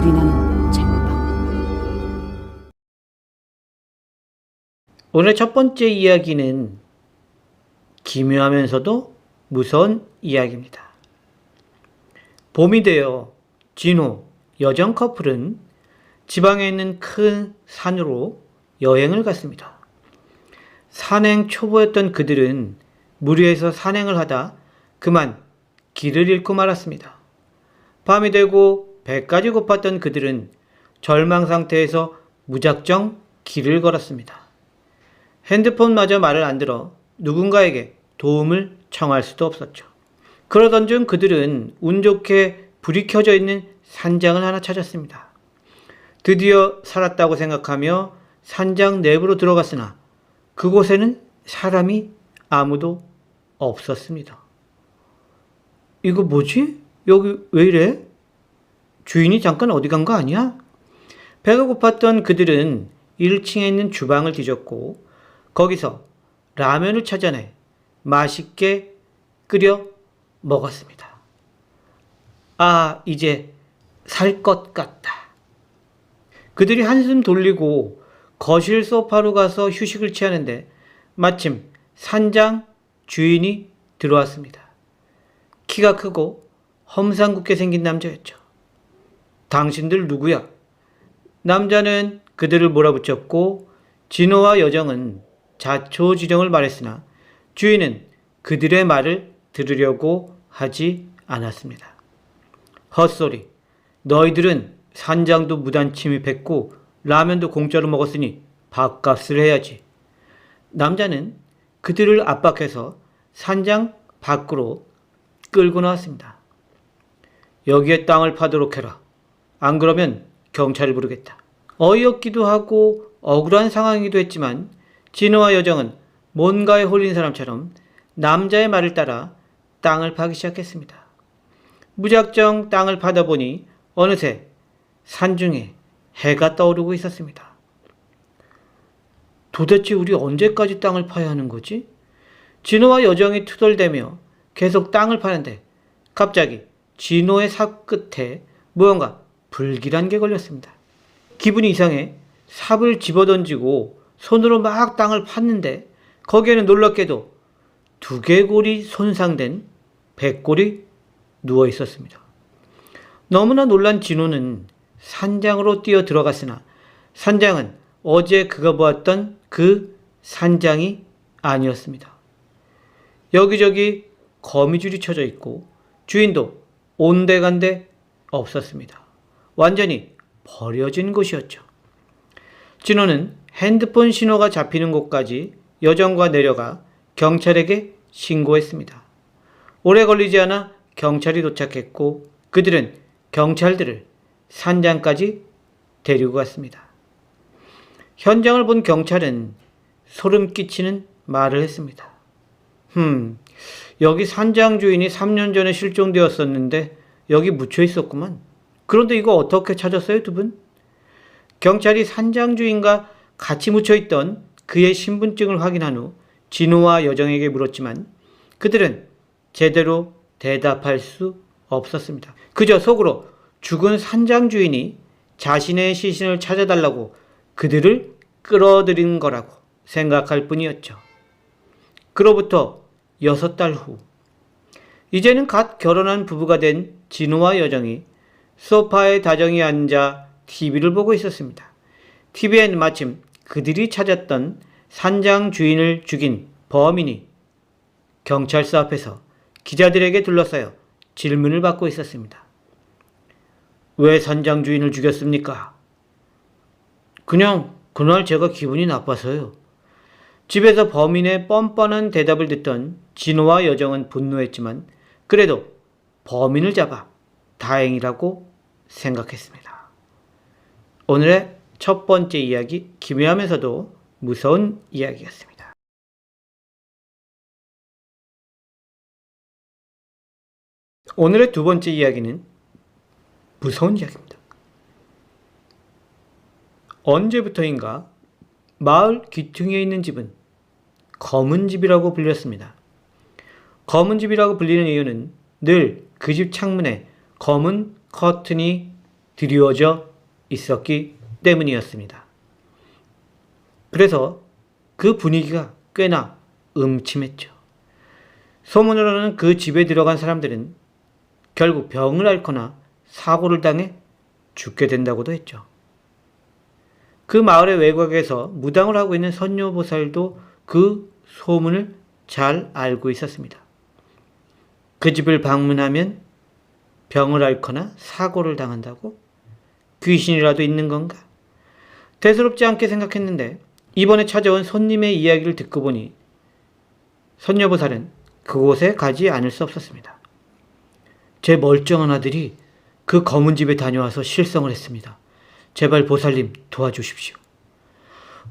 소리나는 쟁반. 오늘 첫 번째 이야기는 기묘하면서도 무서운 이야기입니다. 봄이 되어 진호, 여정 커플은 지방에 있는 큰 산으로 여행을 갔습니다. 산행 초보였던 그들은 무리해서 산행을 하다 그만 길을 잃고 말았습니다. 밤이 되고 배까지 고팠던 그들은 절망 상태에서 무작정 길을 걸었습니다. 핸드폰마저 말을 안 들어 누군가에게 도움을 청할 수도 없었죠. 그러던 중 그들은 운 좋게 불이 켜져 있는 산장을 하나 찾았습니다. 드디어 살았다고 생각하며 산장 내부로 들어갔으나 그곳에는 사람이 아무도 없었습니다. 이거 뭐지? 여기 왜 이래? 주인이 잠깐 어디 간 거 아니야? 배가 고팠던 그들은 1층에 있는 주방을 뒤졌고 거기서 라면을 찾아내 맛있게 끓여 먹었습니다. 아, 이제 살 것 같다. 그들이 한숨 돌리고 거실 소파로 가서 휴식을 취하는데 마침 산장 주인이 들어왔습니다. 키가 크고 험상궂게 생긴 남자였죠. 당신들 누구야? 남자는 그들을 몰아붙였고 진호와 여정은 자초지종을 말했으나 주인은 그들의 말을 들으려고 하지 않았습니다. 헛소리. 너희들은 산장도 무단 침입했고 라면도 공짜로 먹었으니 밥값을 해야지. 남자는 그들을 압박해서 산장 밖으로 끌고 나왔습니다. 여기에 땅을 파도록 해라. 안 그러면 경찰을 부르겠다. 어이없기도 하고 억울한 상황이기도 했지만 진호와 여정은 뭔가에 홀린 사람처럼 남자의 말을 따라 땅을 파기 시작했습니다. 무작정 땅을 파다 보니 어느새 산중에 해가 떠오르고 있었습니다. 도대체 우리 언제까지 땅을 파야 하는 거지? 진호와 여정이 투덜대며 계속 땅을 파는데 갑자기 진호의 삽 끝에 무언가 불길한 게 걸렸습니다. 기분이 이상해 삽을 집어던지고 손으로 막 땅을 팠는데 거기에는 놀랍게도 두개골이 손상된 백골이 누워 있었습니다. 너무나 놀란 진호는 산장으로 뛰어 들어갔으나 산장은 어제 그가 보았던 그 산장이 아니었습니다. 여기저기 거미줄이 쳐져 있고 주인도 온데간데 없었습니다. 완전히 버려진 곳이었죠. 진호는 핸드폰 신호가 잡히는 곳까지 여정과 내려가 경찰에게 신고했습니다. 오래 걸리지 않아 경찰이 도착했고 그들은 경찰들을 산장까지 데리고 갔습니다. 현장을 본 경찰은 소름 끼치는 말을 했습니다. 여기 산장 주인이 3년 전에 실종되었었는데 여기 묻혀 있었구만. 그런데 이거 어떻게 찾았어요, 두 분? 경찰이 산장 주인과 같이 묻혀 있던 그의 신분증을 확인한 후 진호와 여정에게 물었지만 그들은 제대로 대답할 수 없었습니다. 그저 속으로 죽은 산장 주인이 자신의 시신을 찾아달라고 그들을 끌어들인 거라고 생각할 뿐이었죠. 그로부터 6달 후, 이제는 갓 결혼한 부부가 된 진호와 여정이 소파에 다정히 앉아 TV를 보고 있었습니다. TV엔 마침 그들이 찾았던 산장 주인을 죽인 범인이 경찰서 앞에서 기자들에게 둘러싸여 질문을 받고 있었습니다. 왜 산장 주인을 죽였습니까? 그냥 그날 제가 기분이 나빠서요. 집에서 범인의 뻔뻔한 대답을 듣던 진호와 여정은 분노했지만 그래도 범인을 잡아 다행이라고 생각했습니다. 오늘의 첫 번째 이야기, 기묘하면서도 무서운 이야기였습니다. 오늘의 두 번째 이야기는 무서운 이야기입니다. 언제부터인가 마을 귀퉁이에 있는 집은 검은 집이라고 불렸습니다. 검은 집이라고 불리는 이유는 늘 그 집 창문에 검은 커튼이 드리워져 있었기 때문이었습니다. 그래서 그 분위기가 꽤나 음침했죠. 소문으로는 그 집에 들어간 사람들은 결국 병을 앓거나 사고를 당해 죽게 된다고도 했죠. 그 마을의 외곽에서 무당을 하고 있는 선녀보살도 그 소문을 잘 알고 있었습니다. 그 집을 방문하면 병을 앓거나 사고를 당한다고? 귀신이라도 있는 건가? 대수롭지 않게 생각했는데 이번에 찾아온 손님의 이야기를 듣고 보니 선녀보살은 그곳에 가지 않을 수 없었습니다. 제 멀쩡한 아들이 그 검은 집에 다녀와서 실성을 했습니다. 제발 보살님 도와주십시오.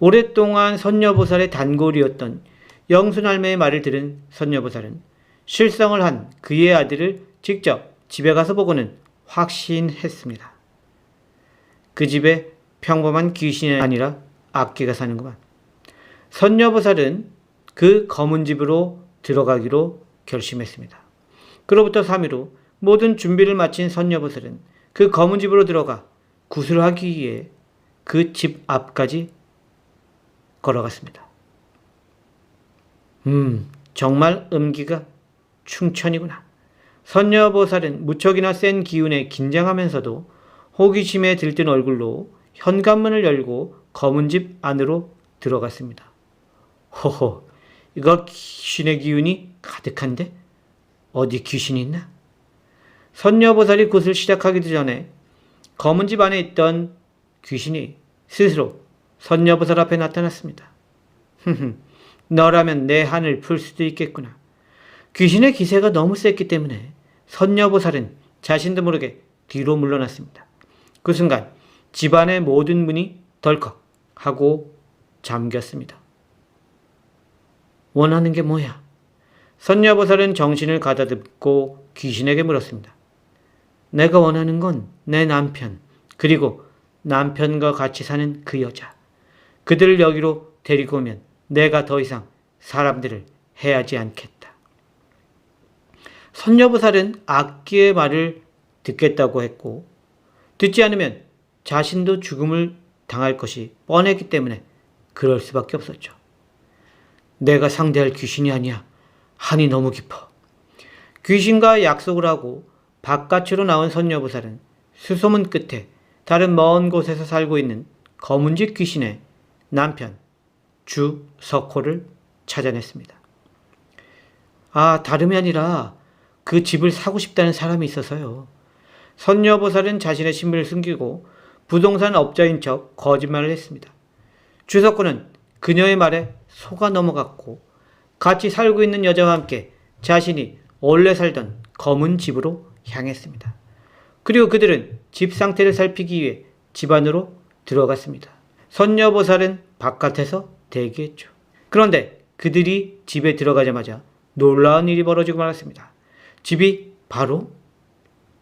오랫동안 선녀보살의 단골이었던 영순할매의 말을 들은 선녀보살은 실성을 한 그의 아들을 직접 집에 가서 보고는 확신했습니다. 그 집에 평범한 귀신이 아니라 악귀가 사는구만. 선녀보살은 그 검은 집으로 들어가기로 결심했습니다. 그로부터 3일 후 모든 준비를 마친 선녀보살은 그 검은 집으로 들어가 구슬하기 위해 그 집 앞까지 걸어갔습니다. 정말 음기가 충천이구나. 선녀보살은 무척이나 센 기운에 긴장하면서도 호기심에 들뜬 얼굴로 현관문을 열고 검은 집 안으로 들어갔습니다. 호호, 이거 귀신의 기운이 가득한데? 어디 귀신이 있나? 선녀보살이 굿을 시작하기도 전에 검은 집 안에 있던 귀신이 스스로 선녀보살 앞에 나타났습니다. 너라면 내 한을 풀 수도 있겠구나. 귀신의 기세가 너무 셌기 때문에 선녀보살은 자신도 모르게 뒤로 물러났습니다. 그 순간 집안의 모든 문이 덜컥 하고 잠겼습니다. 원하는 게 뭐야? 선녀보살은 정신을 가다듬고 귀신에게 물었습니다. 내가 원하는 건 내 남편, 그리고 남편과 같이 사는 그 여자. 그들을 여기로 데리고 오면 내가 더 이상 사람들을 해하지 않겠다. 선녀보살은 악귀의 말을 듣겠다고 했고 듣지 않으면 자신도 죽음을 당할 것이 뻔했기 때문에 그럴 수밖에 없었죠. 내가 상대할 귀신이 아니야. 한이 너무 깊어. 귀신과 약속을 하고 바깥으로 나온 선녀보살은 수소문 끝에 다른 먼 곳에서 살고 있는 검은집 귀신의 남편 주석호를 찾아냈습니다. 다름이 아니라 그 집을 사고 싶다는 사람이 있어서요. 선녀보살은 자신의 신분을 숨기고 부동산 업자인 척 거짓말을 했습니다. 주석호는 그녀의 말에 속아 넘어갔고 같이 살고 있는 여자와 함께 자신이 원래 살던 검은 집으로 향했습니다. 그리고 그들은 집 상태를 살피기 위해 집 안으로 들어갔습니다. 선녀보살은 바깥에서 대기했죠. 그런데 그들이 집에 들어가자마자 놀라운 일이 벌어지고 말았습니다. 집이 바로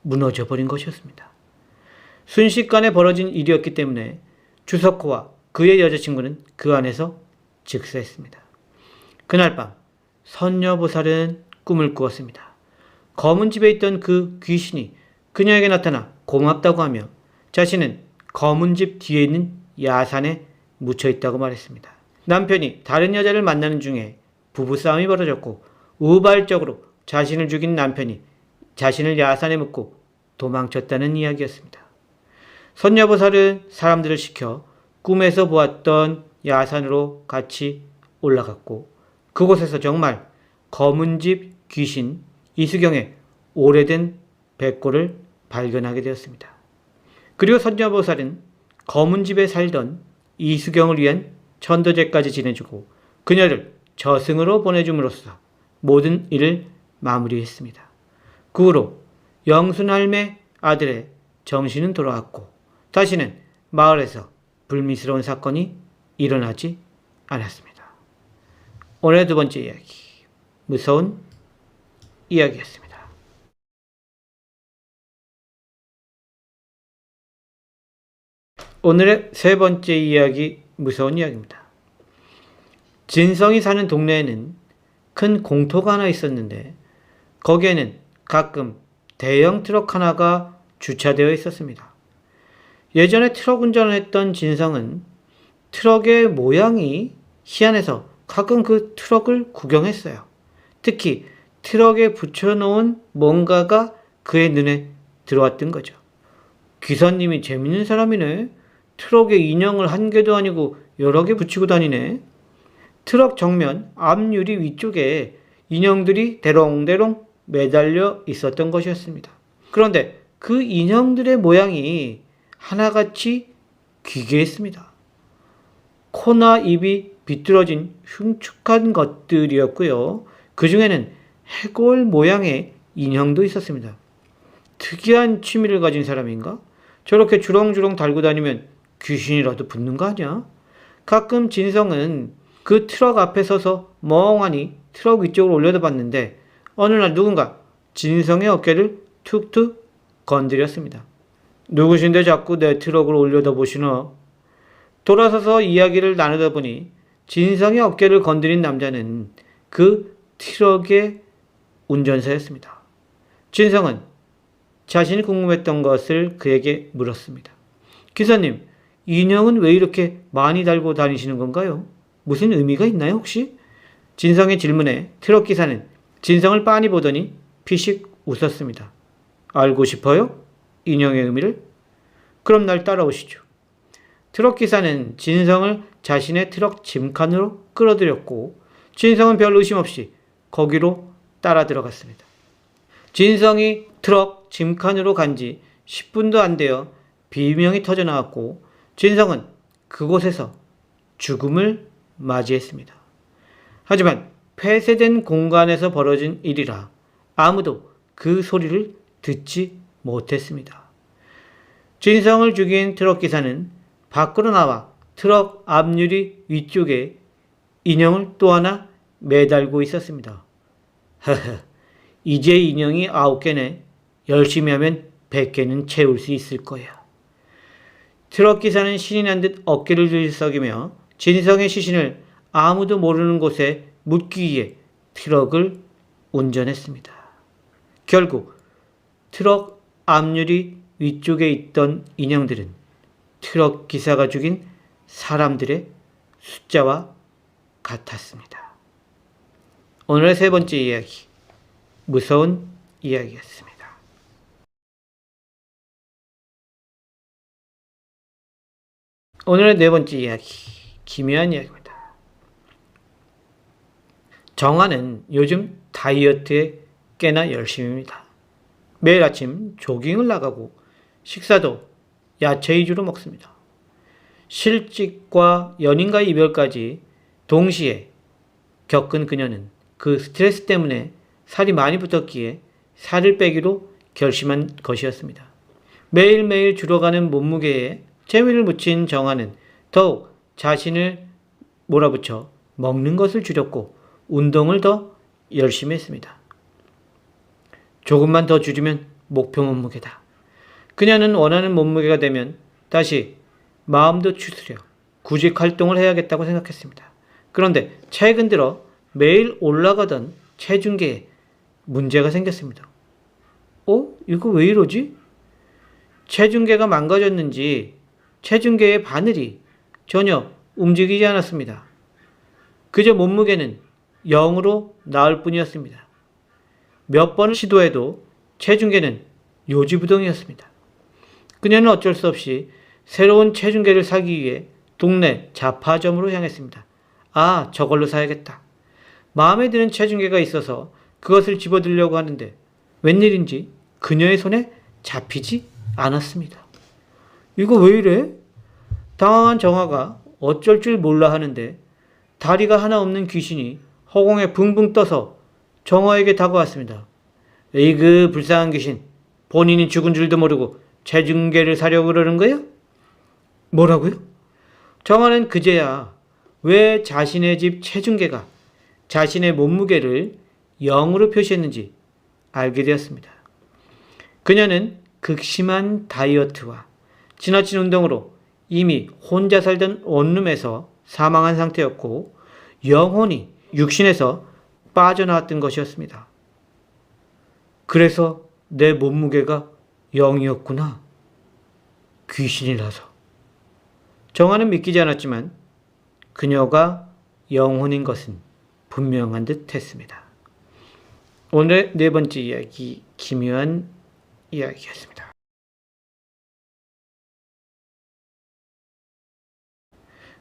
무너져 버린 것이었습니다. 순식간에 벌어진 일이었기 때문에 주석호와 그의 여자친구는 그 안에서 즉사했습니다. 그날 밤 선녀보살은 꿈을 꾸었습니다. 검은 집에 있던 그 귀신이 그녀에게 나타나 고맙다고 하며 자신은 검은 집 뒤에 있는 야산에 묻혀 있다고 말했습니다. 남편이 다른 여자를 만나는 중에 부부싸움이 벌어졌고 우발적으로 자신을 죽인 남편이 자신을 야산에 묻고 도망쳤다는 이야기였습니다. 선녀보살은 사람들을 시켜 꿈에서 보았던 야산으로 같이 올라갔고 그곳에서 정말 검은 집 귀신 이수경의 오래된 백골을 발견하게 되었습니다. 그리고 선녀보살은 검은 집에 살던 이수경을 위한 천도제까지 지내주고 그녀를 저승으로 보내줌으로써 모든 일을 마무리했습니다. 그 후로 영순할매 아들의 정신은 돌아왔고 다시는 마을에서 불미스러운 사건이 일어나지 않았습니다. 오늘의 두 번째 이야기, 무서운 이야기였습니다. 오늘의 세 번째 이야기, 무서운 이야기입니다. 진성이 사는 동네에는 큰 공터가 하나 있었는데 거기에는 가끔 대형 트럭 하나가 주차되어 있었습니다. 예전에 트럭 운전을 했던 진성은 트럭의 모양이 희한해서 가끔 그 트럭을 구경했어요. 특히 트럭에 붙여놓은 뭔가가 그의 눈에 들어왔던 거죠. 기사님이 재밌는 사람이네. 트럭에 인형을 한 개도 아니고 여러 개 붙이고 다니네. 트럭 정면 앞유리 위쪽에 인형들이 대롱대롱 매달려 있었던 것이었습니다. 그런데 그 인형들의 모양이 하나같이 기괴했습니다. 코나 입이 비뚤어진 흉측한 것들이었고요. 그 중에는 해골 모양의 인형도 있었습니다. 특이한 취미를 가진 사람인가? 저렇게 주렁주렁 달고 다니면 귀신이라도 붙는 거 아니야? 가끔 진성은 그 트럭 앞에 서서 멍하니 트럭 위쪽을 올려다봤는데 어느 날 누군가 진성의 어깨를 툭툭 건드렸습니다. 누구신데 자꾸 내 트럭을 올려다보시나? 돌아서서 이야기를 나누다 보니 진성의 어깨를 건드린 남자는 그 트럭의 운전사였습니다. 진성은 자신이 궁금했던 것을 그에게 물었습니다. 기사님, 인형은 왜 이렇게 많이 달고 다니시는 건가요? 무슨 의미가 있나요, 혹시? 진성의 질문에 트럭 기사는 진성을 빤히 보더니 피식 웃었습니다. 알고 싶어요? 인형의 의미를? 그럼 날 따라오시죠. 트럭 기사는 진성을 자신의 트럭 짐칸으로 끌어들였고 진성은 별 의심 없이 거기로 따라 들어갔습니다. 진성이 트럭 짐칸으로 간 지 10분도 안 되어 비명이 터져 나왔고 진성은 그곳에서 죽음을 맞이했습니다. 하지만 폐쇄된 공간에서 벌어진 일이라 아무도 그 소리를 듣지 못했습니다. 진성을 죽인 트럭 기사는 밖으로 나와 트럭 앞유리 위쪽에 인형을 또 하나 매달고 있었습니다. 허허, 이제 인형이 9개네. 열심히 하면 100개는 채울 수 있을 거야. 트럭 기사는 신이 난 듯 어깨를 들썩이며 진성의 시신을 아무도 모르는 곳에 묻기 위해 트럭을 운전했습니다. 결국 트럭 앞유리 위쪽에 있던 인형들은 트럭 기사가 죽인 사람들의 숫자와 같았습니다. 오늘의 세 번째 이야기, 무서운 이야기였습니다. 오늘의 네 번째 이야기, 기묘한 이야기입니다. 정아는 요즘 다이어트에 꽤나 열심입니다. 매일 아침 조깅을 나가고 식사도 야채 위주로 먹습니다. 실직과 연인과의 이별까지 동시에 겪은 그녀는 그 스트레스 때문에 살이 많이 붙었기에 살을 빼기로 결심한 것이었습니다. 매일매일 줄어가는 몸무게에 재미를 붙인 정아는 더욱 자신을 몰아붙여 먹는 것을 줄였고 운동을 더 열심히 했습니다. 조금만 더 줄이면 목표 몸무게다. 그녀는 원하는 몸무게가 되면 다시 마음도 추스려 구직 활동을 해야겠다고 생각했습니다. 그런데 최근 들어 매일 올라가던 체중계에 문제가 생겼습니다. 이거 왜 이러지? 체중계가 망가졌는지 체중계의 바늘이 전혀 움직이지 않았습니다. 그저 몸무게는 0으로 나올 뿐이었습니다. 몇 번을 시도해도 체중계는 요지부동이었습니다. 그녀는 어쩔 수 없이 새로운 체중계를 사기 위해 동네 잡화점으로 향했습니다. 저걸로 사야겠다. 마음에 드는 체중계가 있어서 그것을 집어들려고 하는데 웬일인지 그녀의 손에 잡히지 않았습니다. 이거 왜 이래? 당황한 정아가 어쩔 줄 몰라 하는데 다리가 하나 없는 귀신이 허공에 붕붕 떠서 정아에게 다가왔습니다. 에이그 불쌍한 귀신, 본인이 죽은 줄도 모르고 체중계를 사려고 그러는 거야? 뭐라고요? 정아는 그제야 왜 자신의 집 체중계가 자신의 몸무게를 0으로 표시했는지 알게 되었습니다. 그녀는 극심한 다이어트와 지나친 운동으로 이미 혼자 살던 원룸에서 사망한 상태였고 영혼이 육신에서 빠져나왔던 것이었습니다. 그래서 내 몸무게가 0이었구나. 귀신이라서. 정화는 믿기지 않았지만 그녀가 영혼인 것은 분명한 듯 했습니다. 오늘의 네 번째 이야기, 기묘한 이야기였습니다.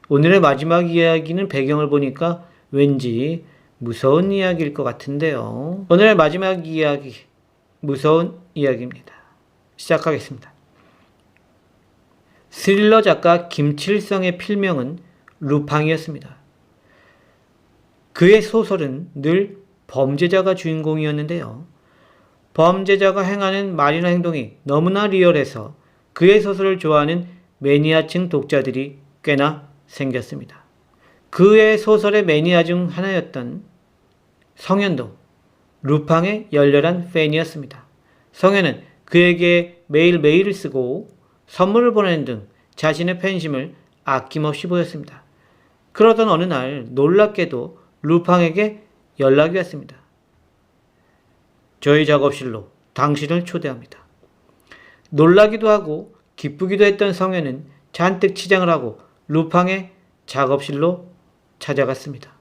오늘의 마지막 이야기는 배경을 보니까 왠지 무서운 이야기일 것 같은데요. 오늘의 마지막 이야기, 무서운 이야기입니다. 시작하겠습니다. 스릴러 작가 김칠성의 필명은 루팡이었습니다. 그의 소설은 늘 범죄자가 주인공이었는데요. 범죄자가 행하는 말이나 행동이 너무나 리얼해서 그의 소설을 좋아하는 매니아층 독자들이 꽤나 생겼습니다. 그의 소설의 매니아 중 하나였던 성현도 루팡의 열렬한 팬이었습니다. 성현은 그에게 매일 메일을 쓰고 선물을 보내는 등 자신의 팬심을 아낌없이 보였습니다. 그러던 어느 날 놀랍게도 루팡에게 연락이 왔습니다. 저희 작업실로 당신을 초대합니다. 놀라기도 하고 기쁘기도 했던 성현은 잔뜩 치장을 하고 루팡의 작업실로 찾아갔습니다.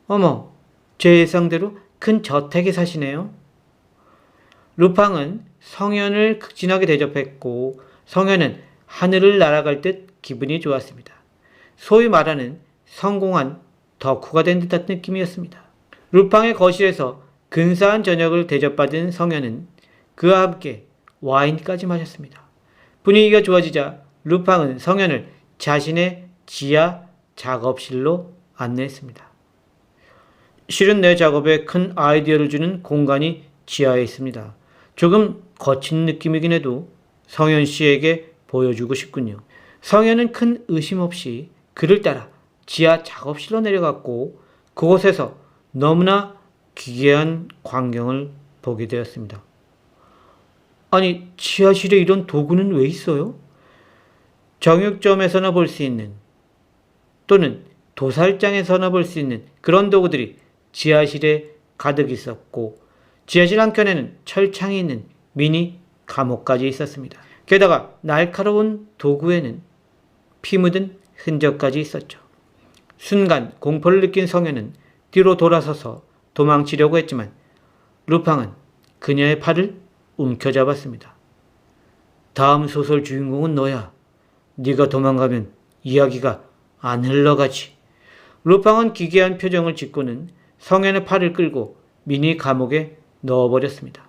어머, 제 예상대로 큰 저택에 사시네요. 루팡은 성현을 극진하게 대접했고 성현은 하늘을 날아갈 듯 기분이 좋았습니다. 소위 말하는 성공한 덕후가 된 듯한 느낌이었습니다. 루팡의 거실에서 근사한 저녁을 대접받은 성현은 그와 함께 와인까지 마셨습니다. 분위기가 좋아지자 루팡은 성현을 자신의 지하 작업실로 안내했습니다. 실은 내 작업에 큰 아이디어를 주는 공간이 지하에 있습니다. 조금 거친 느낌이긴 해도 성현 씨에게 보여주고 싶군요. 성현은 큰 의심 없이 그를 따라 지하 작업실로 내려갔고 그곳에서 너무나 기괴한 광경을 보게 되었습니다. 아니, 지하실에 이런 도구는 왜 있어요? 정육점에서나 볼 수 있는 또는 도살장에서나 볼 수 있는 그런 도구들이 지하실에 가득 있었고 지하실 한켠에는 철창이 있는 미니 감옥까지 있었습니다. 게다가 날카로운 도구에는 피 묻은 흔적까지 있었죠. 순간 공포를 느낀 성현은 뒤로 돌아서서 도망치려고 했지만 루팡은 그녀의 팔을 움켜잡았습니다. 다음 소설 주인공은 너야. 네가 도망가면 이야기가 안 흘러가지. 루팡은 기괴한 표정을 짓고는 성현의 팔을 끌고 미니 감옥에 넣어버렸습니다.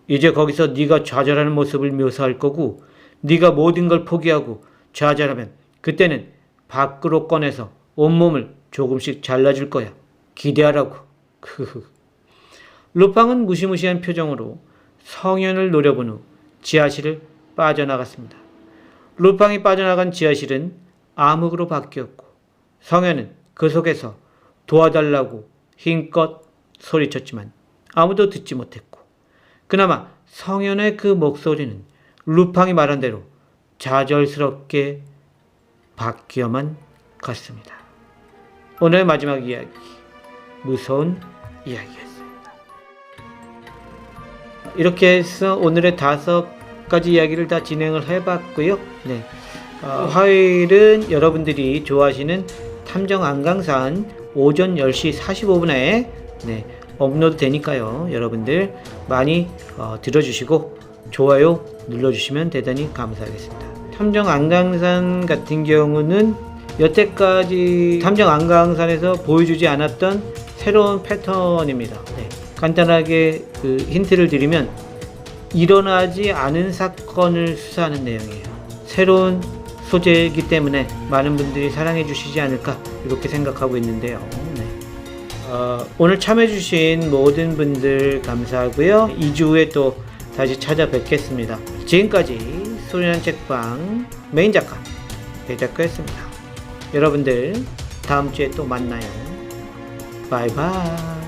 이제 거기서 네가 좌절하는 모습을 묘사할 거고 네가 모든 걸 포기하고 좌절하면 그때는 밖으로 꺼내서 온몸을 조금씩 잘라줄 거야. 기대하라고. 루팡은 무시무시한 표정으로 성현을 노려본 후 지하실을 빠져나갔습니다. 루팡이 빠져나간 지하실은 암흑으로 바뀌었고 성현은 그 속에서 도와달라고 힘껏 소리쳤지만 아무도 듣지 못했고 그나마 성현의 그 목소리는 루팡이 말한 대로 좌절스럽게 바뀌어만 갔습니다. 오늘의 마지막 이야기, 무서운 이야기였습니다. 이렇게 해서 오늘의 5가지 이야기를 다 진행을 해봤고요. 네. 화요일은 여러분들이 좋아하시는 탐정 안강산 오전 10시 45분에 업로드 되니까요. 여러분들 많이 들어주시고 좋아요 눌러주시면 대단히 감사하겠습니다. 탐정 안강산 같은 경우는 여태까지 탐정 안강산에서 보여주지 않았던 새로운 패턴입니다. 간단하게 그 힌트를 드리면 일어나지 않은 사건을 수사하는 내용이에요. 새로운 소재이기 때문에 많은 분들이 사랑해 주시지 않을까 이렇게 생각하고 있는데요. 오늘 참여해 주신 모든 분들 감사하고요. 2주 후에 또 다시 찾아뵙겠습니다. 지금까지 소리난 책방 메인 작가 배 작가였습니다. 여러분들 다음 주에 또 만나요. 바이바이.